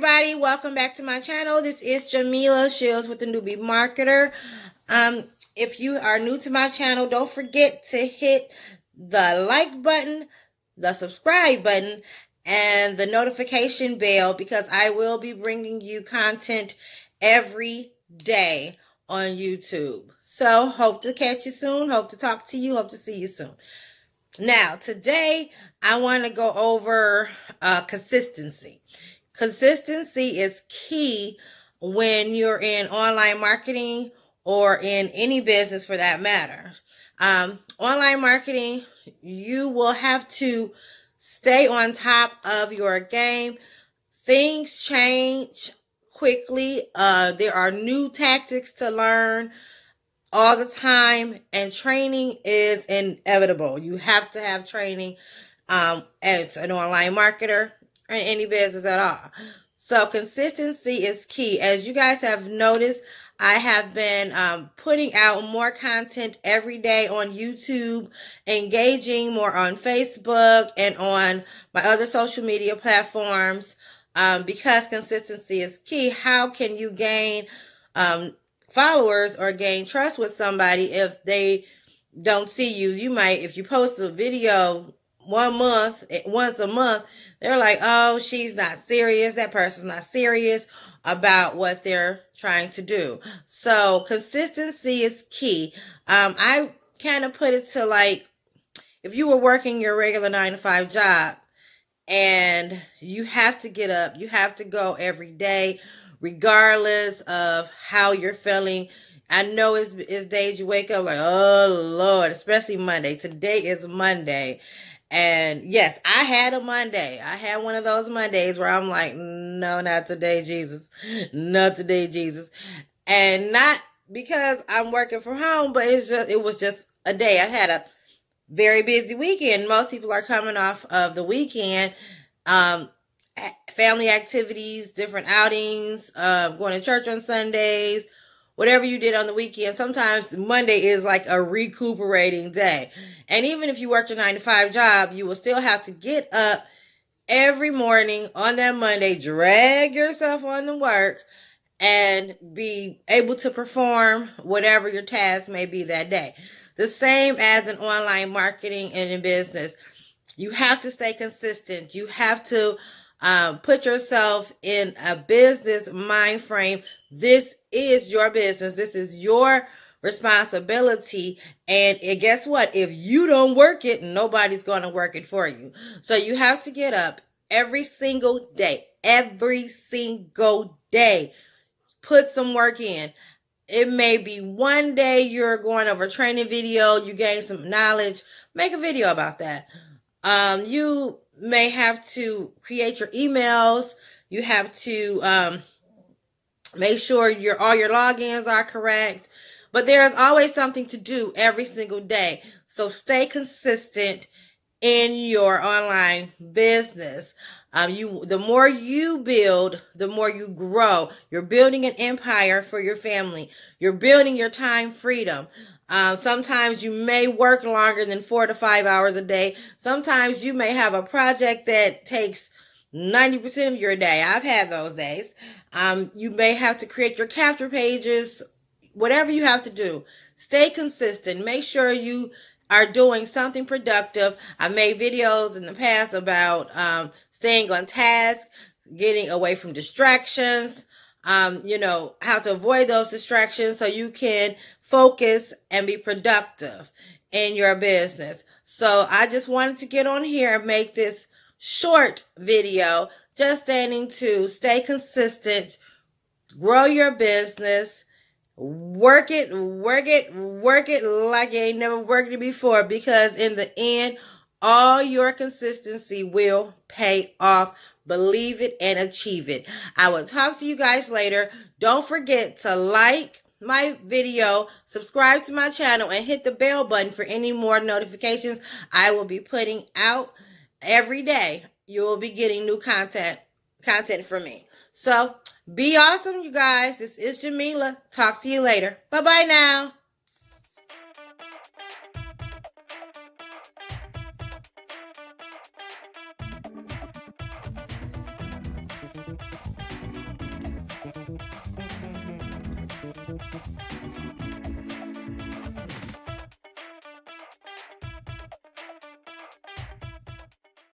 everybody, welcome back to my channel. This is Jamila Shields with the Newbie Marketer. If you are new to my channel, don't forget to hit the like button, the subscribe button, and the notification bell, because I will be bringing you content every day on YouTube. So hope to catch you soon, hope to talk to you, hope to see you soon. Now, today I want to go over consistency. Consistency is key when you're in online marketing or in any business for that matter. Online marketing, you will have to stay on top of your game. Things change quickly. There are new tactics to learn all the time, and training is inevitable. You have to have training as an online marketer or in any business at all. So consistency is key. As you guys have noticed, I have been putting out more content every day on YouTube, engaging more on Facebook and on my other social media platforms, because consistency is key. How can you gain followers or gain trust with somebody if they don't see you? You might, if you post a video once a month, they're like, oh, she's not serious. That person's not serious about what they're trying to do. So consistency is key. I kind of put it to like, if you were working your regular 9-to-5 job and you have to get up, you have to go every day, regardless of how you're feeling. I know it's days you wake up like, oh Lord, especially Monday. Today is Monday. And yes, I had a Monday. I had one of those Mondays where I'm like, no, not today, Jesus. Not today, Jesus. And not because I'm working from home, but it was just a day. I had a very busy weekend. Most people are coming off of the weekend. Family activities, different outings, going to church on Sundays, whatever you did on the weekend. Sometimes Monday is like a recuperating day. And even if you worked a 9-to-5 job, you will still have to get up every morning on that Monday, drag yourself on to work, and be able to perform whatever your task may be that day. The same as in online marketing and in business. You have to stay consistent. You have to put yourself in a business mind frame. This is your business. This is your responsibility. And guess what? If you don't work it, nobody's going to work it for you. So you have to get up every single day. Every single day. Put some work in. It may be one day you're going over a training video, you gain some knowledge. Make a video about that. You may have to create your emails. You have to make sure all your logins are correct. But there's always something to do every single day. So stay consistent in your online business. The more you build, the more you grow. You're building an empire for your family. You're building your time freedom. Sometimes you may work longer than 4 to 5 hours a day. Sometimes you may have a project that takes 90% of your day. I've had those days. You may have to create your capture pages, whatever you have to do. Stay consistent. Make sure you are doing something productive. I've made videos in the past about staying on task, getting away from distractions, how to avoid those distractions so you can focus and be productive in your business. So I just wanted to get on here and make this short video, just stating to stay consistent, grow your business, work it like you ain't never worked it before, because in the end, all your consistency will pay off. Believe it and achieve it. I will talk to you guys later. Don't forget to like my video, subscribe to my channel, and hit the bell button for any more notifications I will be putting out every day. You will be getting new content from me. So be awesome, you guys. This is Jamila. Talk to you later. Bye-bye now.